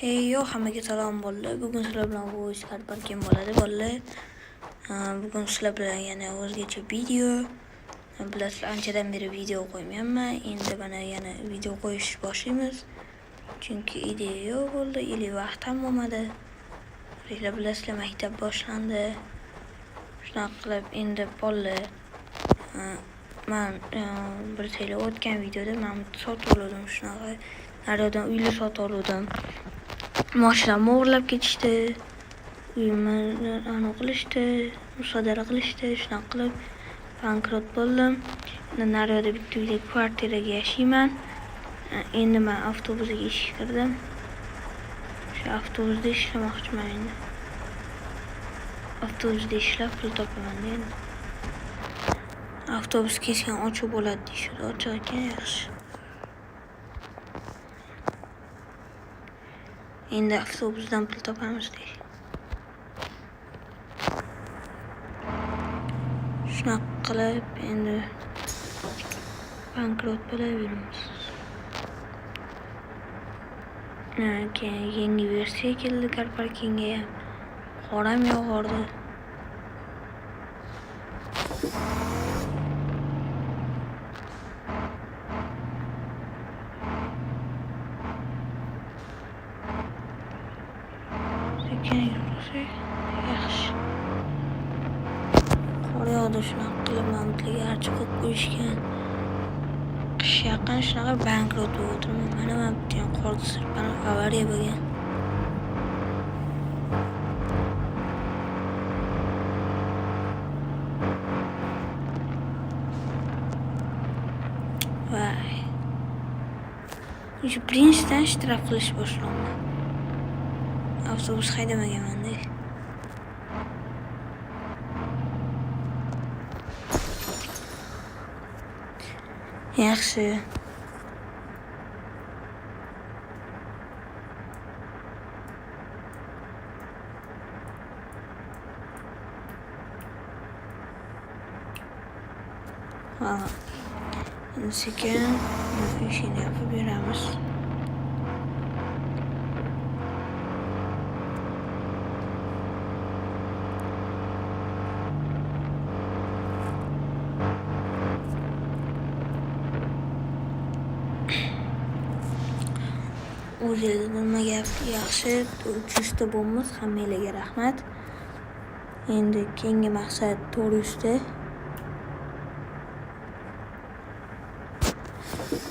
Hey yo, hammaga salom bolalar. Bugun sizlar bilan voice parkim bo'ladi bolalar. Bugun sizlar bilan yana o'zgacha video. Bilasizlar, anchadan beri video qo'ymayapman. Endi mana yana video qo'yish boshlaymiz. Chunki ideya yo'q bo'ldi, vaqt ham bo'lmadi. Sizlar bilasizlar, maktab boshlandi. Shunaqa qilib endi bolalar men bir sayli o'tgan videoda men sotib oldim, shunaqa naryodan uyni sotib oldim. Mashinamni o'g'irlab ketishdi, uyimni qilishdi, musodara qilishdi. Shunaqa qilib bankrot bo'ldim. Naryoda bitta uyda kvartiraga yashayman. Endi men avtobusga ishga kirdim. Shu avtobusda ishlamoqchiman endi. Avtobusda ishlab pul topaman endi. Avtobus keskin ochiq bo'ladi deyishdi. Ochiq ekan, yaxshi. Endi avtobusdan pul topamiz deydi. Shunaqa qilib endi bankrot bo'laveramiz. Keyin yangi versiya keldi car parkingga ham. Qoram yog'ordi. Yaxshi. Qor yog'di, shunaqa qilib mamlakatga archa qo'yib qo'yishgan. Qish yaqin shunaqa bankrot bo'lib o'tirman. Mana men bitta ham qorda sirpanib avariya bo'lgan. Voy. Shu birinchidan shtraf qilish boshlandi. Avtobus haydamaganman-da. Yaxshi. Sekin ishini yapib beramiz. O'zingiz nima gap? Yaxshi, 300 ta bo'lmiz. Hammangizga rahmat. Endi keyingi maqsad 400 ta.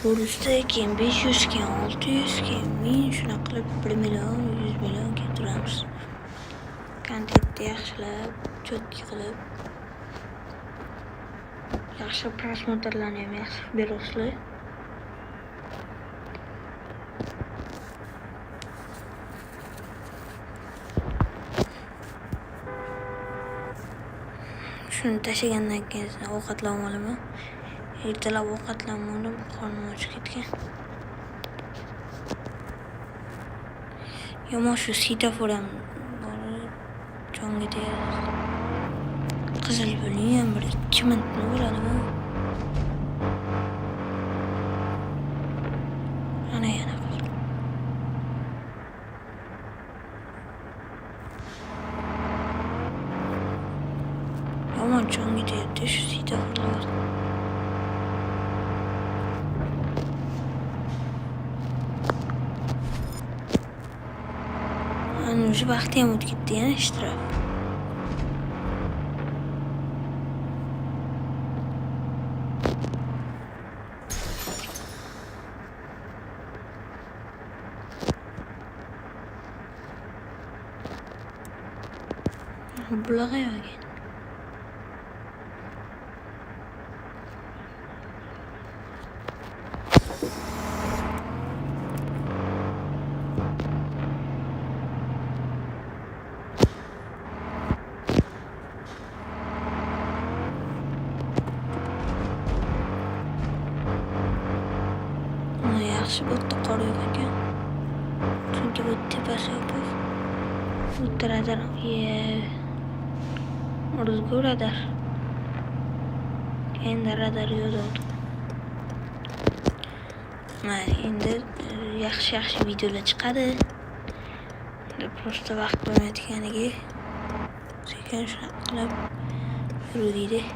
400 ta, keyin 500, keyin 600, keyin 1000, shunaqa qilib 1 million, 100 million keltiramiz. Kontentni yaxshilab, cho'tki qilib, yaxshi prosmotrlarni ham yaxshi berasizlar. Shuni tashlagandan keyin ovqatlanib olaman. Ertalab ovqatlanmadim, qornim ochib ketgan. Yomon shu svetofor ham jonga tegadi. Qizil yo'lning ham bir 2 minutni bo'ladimi? Ana yana qoldi. Yomon jonga tegadi shu svetoforlar. Уже vaqti ham o'tib ketdi, yana ishtirok. Bularga yo'q. Yaxshi bo'tda qor yo'q ekan. Chunki bu tepasi yopiq. Bu radar, uruzgu radar. Endi radar yo'q. Mana endi yaxshi videolar chiqadi. Shunda prosta vaqt bo'lmayotganiga sekin shunaqa qilib yuruvdik.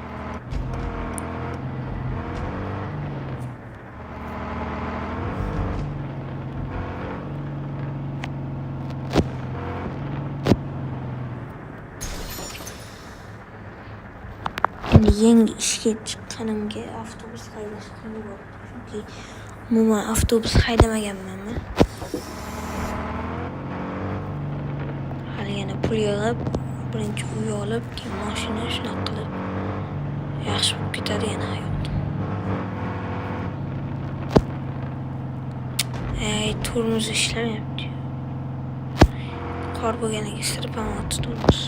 Endi yangi ishga chiqqanimga avtobus haydash qiyin bo'ldi. Chunki umuman avtobus haydamaganman. Hali yana pul yig'ib, birinchi uy olib, keyin mashina shunaqa qilib yaxshi bo'lib ketadi yana hayot. Tormoz ishlamayapti. Qor bo'lganiga sirib ham o'tdi tormoz.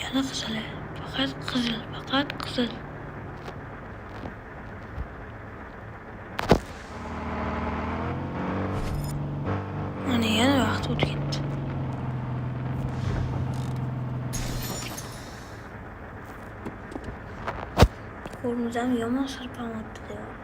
Yana qizil, faqat qizil. Mana yana vaqt o'tib ketdi. Qo'limizdan yomon sirpanmoqda deyapti.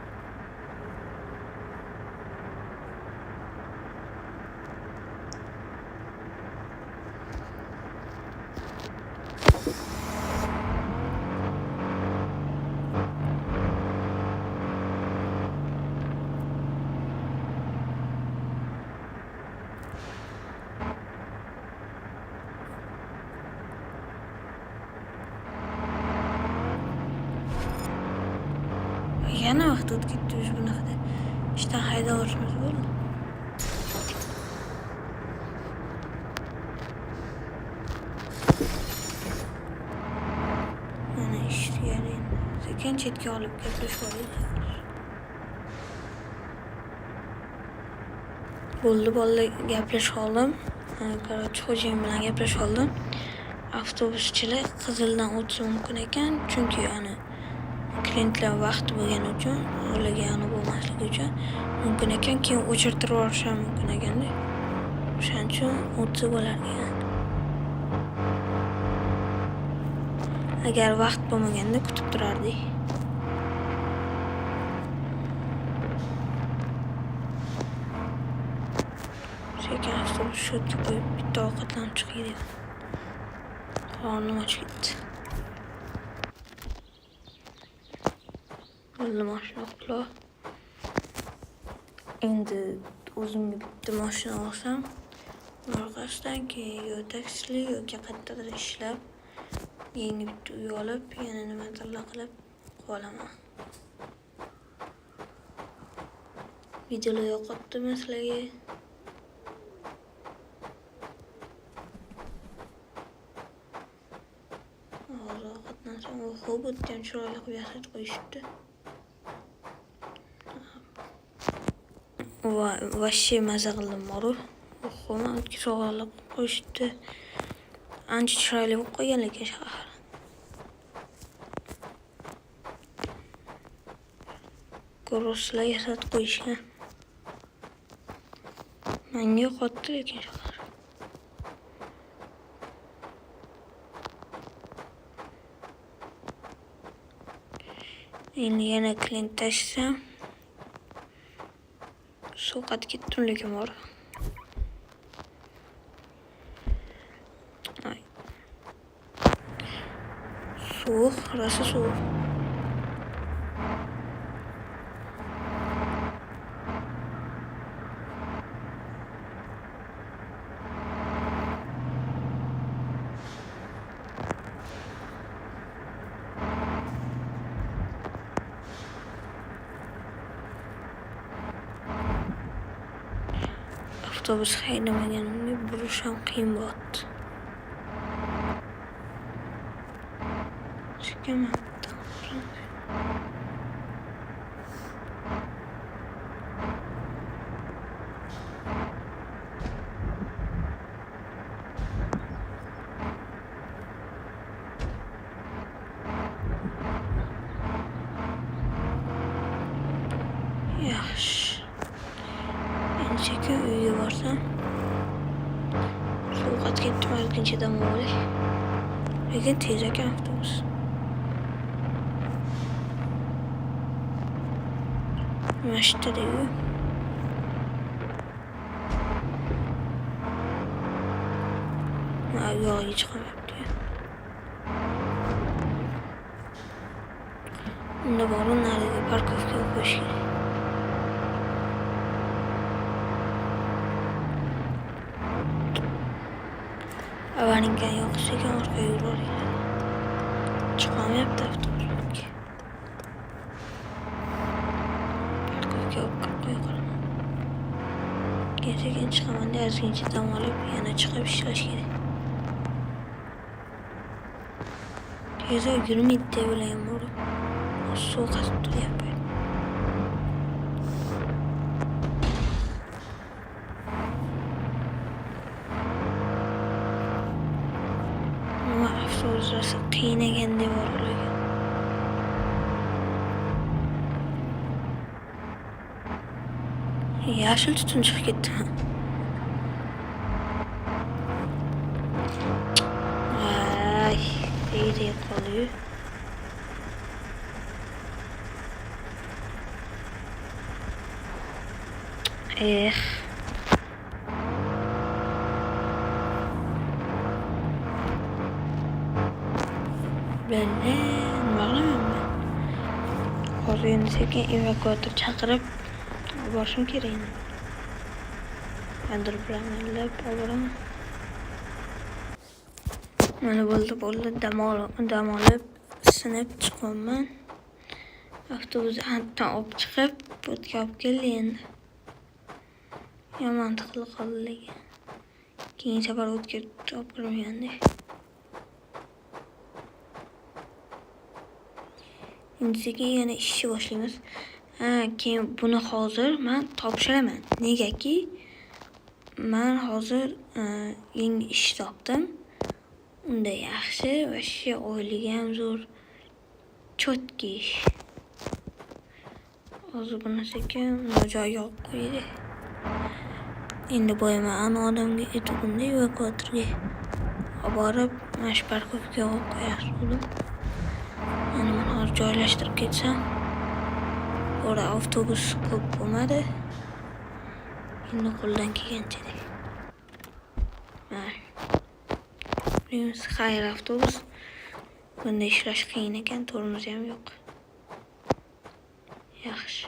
Yana vaqt o'tib ketdi o'sha bunaqada. Ishdan haydab olishimiz bo'ldi. Mana ishlayar endi. Sekin chetga olib gaplashib olaylik. Bo'ldi, bolalar gaplashib oldim. Korotchi xo'jayin bilan gaplashib oldim. Avtobuschilar qizildan o'tishi mumkin ekan, chunki klientlar vaqti bo'lgani uchun, ularga bo'lmasligi uchun mumkin ekan, keyin o'chirtirib yuborish ham mumkin ekanda. O'shaning uchun o'tsa bo'lar ekan. Agar vaqt bo'lmaganda kutib turardik. Sekin avtobus shotni qo'yib bitta ovqatlanib chiqaylik. Qornim ochib ketdi. Bo'ldi, mashina qutlab. Endi o'zimga bitta mashina olsam, orqasidan keyin yo taksili yoki qayerdadir ishlab, yangi bitta uy olib, yana nimadirlar qilib qolaman. Videolar yoqibdimi sizlarga? Hozir ovqatdan so'ng Xobotdan chiroyli qilib yasatib qo'yishibdi. Vashshe maza qildim moru. Mana o'tga sog'liq qo'yishibdi. Ancha chiroyli bo'lib qo'ygan lekin shahar. Ko'roslar yasatib qo'yishgan. Menga yoqdi lekin shahar. Endi yana klient tashsam sovqat ketdim lekin bor. Sovuq, rosa sovuq. Avtobus haydamaganimga burish ham qiyin bo'ldi. Shikaman. chiqsam. Sovuqat ketdi, mazgincha dam olay. Lekin tez ekan avtobus. Mashtada-yu. Yo'lga chiqamayapti. Unda borib nariga parkovkaga qo'yish kerak. Avaringa yo'qsa ekan orqaga yuraveradi. Chiqamayapti avtobusga. Parkovkaga olib qo'ya qolaman. Keyin chiqaman deb ozgincha dam olib yana chiqib ishlash kerak. Tezroq yurmaydi deb o'ylayman. Sovuqatib turyapti. Nima avtobus qiynagan deb o'ylagan. Yashil tutun chiqib ketdi. Ay, deydi qoldi. Ben nima qilaman? Hozir endi sekin evakuator chaqirib borishim kerak. Qandir bilan boraman. Mana bo'ldi, dam olib, sinib chiqaman. Avtobus hatto olib chiqib, o'tga olib keldi endi. Yomon mantiqli qoldi lekin. Keyin safar o'tga olib kirmaganda. Endi sekin yana ishni boshlaymiz. Keyin buni hozir men topshiraman. Negaki men hozir yangi ish topdim. Unda yaxshi va shu oyligi ham zo'r. Chotki ish. Hozir buni sekin joyiga olib qo'ydik. Endi boyaman ana odamga aytganda evakuatorga olib borib, mana shu parkovkaga olib qo'yardim. Endi men hozir joylashtirib ketsam, ora avtobus ko'p bo'lmadi. Endi qo'ldan kelgancha. Xayr avtobus. Bunda ishlash qiyin ekan, tormozi ham yo'q. Yaxshi.